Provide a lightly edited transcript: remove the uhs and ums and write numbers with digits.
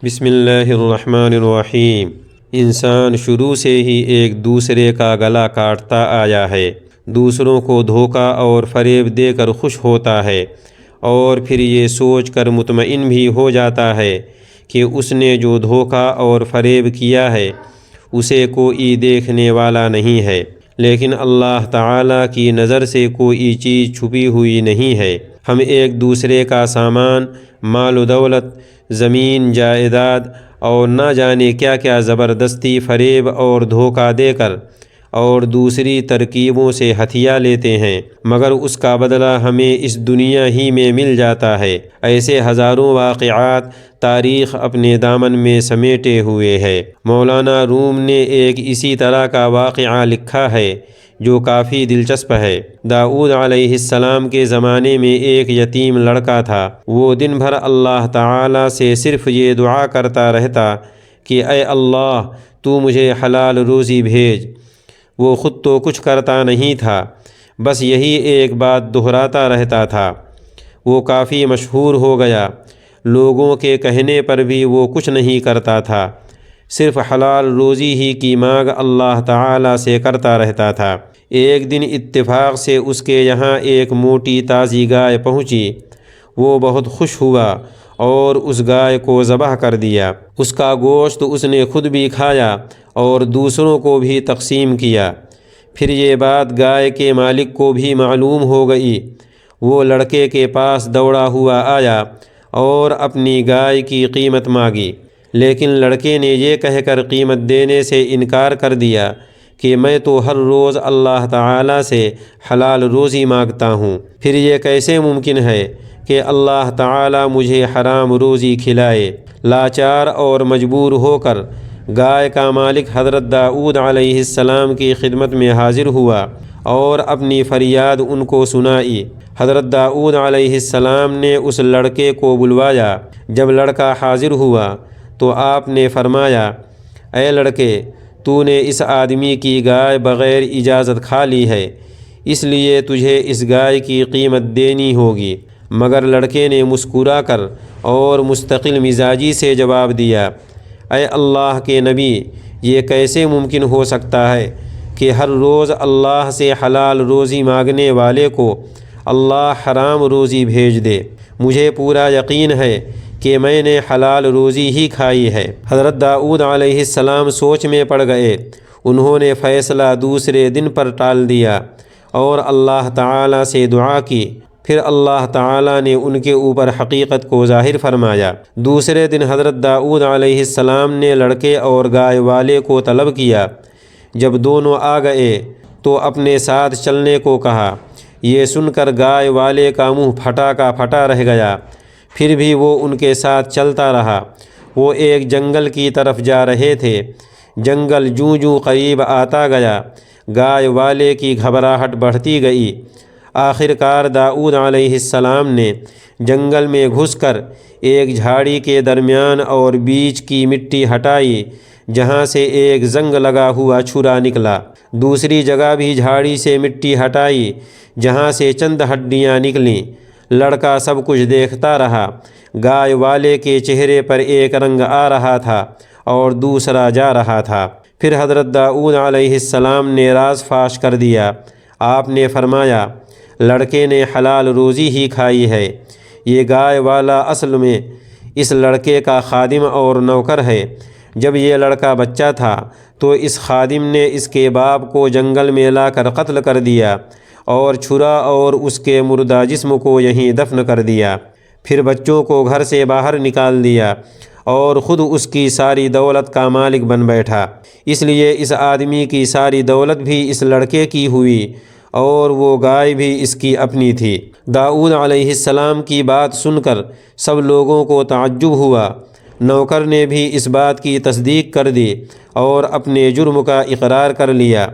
بسم اللہ الرحمن الرحیم۔ انسان شروع سے ہی ایک دوسرے کا گلا کاٹتا آیا ہے، دوسروں کو دھوکہ اور فریب دے کر خوش ہوتا ہے، اور پھر یہ سوچ کر مطمئن بھی ہو جاتا ہے کہ اس نے جو دھوکہ اور فریب کیا ہے اسے کوئی دیکھنے والا نہیں ہے، لیکن اللہ تعالیٰ کی نظر سے کوئی چیز چھپی ہوئی نہیں ہے۔ ہم ایک دوسرے کا سامان، مال و دولت، زمین جائیداد اور نہ جانے کیا کیا زبردستی فریب اور دھوکہ دے کر اور دوسری ترکیبوں سے ہتھیا لیتے ہیں، مگر اس کا بدلہ ہمیں اس دنیا ہی میں مل جاتا ہے۔ ایسے ہزاروں واقعات تاریخ اپنے دامن میں سمیٹے ہوئے ہے۔ مولانا روم نے ایک اسی طرح کا واقعہ لکھا ہے جو کافی دلچسپ ہے۔ داؤد علیہ السلام کے زمانے میں ایک یتیم لڑکا تھا۔ وہ دن بھر اللہ تعالیٰ سے صرف یہ دعا کرتا رہتا کہ اے اللہ، تو مجھے حلال روزی بھیج۔ وہ خود تو کچھ کرتا نہیں تھا، بس یہی ایک بات دہراتا رہتا تھا۔ وہ کافی مشہور ہو گیا، لوگوں کے کہنے پر بھی وہ کچھ نہیں کرتا تھا، صرف حلال روزی ہی کی مانگ اللہ تعالیٰ سے کرتا رہتا تھا۔ ایک دن اتفاق سے اس کے یہاں ایک موٹی تازی گائے پہنچی۔ وہ بہت خوش ہوا اور اس گائے کو ذبح کر دیا۔ اس کا گوشت اس نے خود بھی کھایا اور دوسروں کو بھی تقسیم کیا۔ پھر یہ بات گائے کے مالک کو بھی معلوم ہو گئی۔ وہ لڑکے کے پاس دوڑا ہوا آیا اور اپنی گائے کی قیمت مانگی، لیکن لڑکے نے یہ کہہ کر قیمت دینے سے انکار کر دیا کہ میں تو ہر روز اللہ تعالیٰ سے حلال روزی مانگتا ہوں، پھر یہ کیسے ممکن ہے کہ اللہ تعالیٰ مجھے حرام روزی کھلائے۔ لاچار اور مجبور ہو کر گائے کا مالک حضرت داؤد علیہ السلام کی خدمت میں حاضر ہوا اور اپنی فریاد ان کو سنائی۔ حضرت داؤد علیہ السلام نے اس لڑکے کو بلوایا۔ جب لڑکا حاضر ہوا تو آپ نے فرمایا، اے لڑکے، تو نے اس آدمی کی گائے بغیر اجازت کھا لی ہے، اس لیے تجھے اس گائے کی قیمت دینی ہوگی۔ مگر لڑکے نے مسکرا کر اور مستقل مزاجی سے جواب دیا، اے اللہ کے نبی، یہ کیسے ممکن ہو سکتا ہے کہ ہر روز اللہ سے حلال روزی مانگنے والے کو اللہ حرام روزی بھیج دے؟ مجھے پورا یقین ہے کہ میں نے حلال روزی ہی کھائی ہے۔ حضرت داؤد علیہ السلام سوچ میں پڑ گئے۔ انہوں نے فیصلہ دوسرے دن پر ٹال دیا اور اللہ تعالیٰ سے دعا کی۔ پھر اللہ تعالیٰ نے ان کے اوپر حقیقت کو ظاہر فرمایا۔ دوسرے دن حضرت داؤد علیہ السلام نے لڑکے اور گائے والے کو طلب کیا۔ جب دونوں آ گئے تو اپنے ساتھ چلنے کو کہا۔ یہ سن کر گائے والے کا منہ پھٹا کا پھٹا رہ گیا، پھر بھی وہ ان کے ساتھ چلتا رہا۔ وہ ایک جنگل کی طرف جا رہے تھے۔ جنگل جوں جوں قریب آتا گیا، گائے والے کی گھبراہٹ بڑھتی گئی۔ آخر کار داؤد علیہ السلام نے جنگل میں گھس کر ایک جھاڑی کے درمیان اور بیچ کی مٹی ہٹائی، جہاں سے ایک زنگ لگا ہوا چھرا نکلا۔ دوسری جگہ بھی جھاڑی سے مٹی ہٹائی، جہاں سے چند ہڈیاں نکلیں۔ لڑکا سب کچھ دیکھتا رہا۔ گائے والے کے چہرے پر ایک رنگ آ رہا تھا اور دوسرا جا رہا تھا۔ پھر حضرت داؤد علیہ السلام نے راز فاش کر دیا۔ آپ نے فرمایا، لڑکے نے حلال روزی ہی کھائی ہے۔ یہ گائے والا اصل میں اس لڑکے کا خادم اور نوکر ہے۔ جب یہ لڑکا بچہ تھا تو اس خادم نے اس کے باپ کو جنگل میں لا کر قتل کر دیا اور چھرا اور اس کے مردہ جسم کو یہیں دفن کر دیا۔ پھر بچوں کو گھر سے باہر نکال دیا اور خود اس کی ساری دولت کا مالک بن بیٹھا۔ اس لیے اس آدمی کی ساری دولت بھی اس لڑکے کی ہوئی اور وہ گائے بھی اس کی اپنی تھی۔ داؤد علیہ السلام کی بات سن کر سب لوگوں کو تعجب ہوا۔ نوکر نے بھی اس بات کی تصدیق کر دی اور اپنے جرم کا اقرار کر لیا۔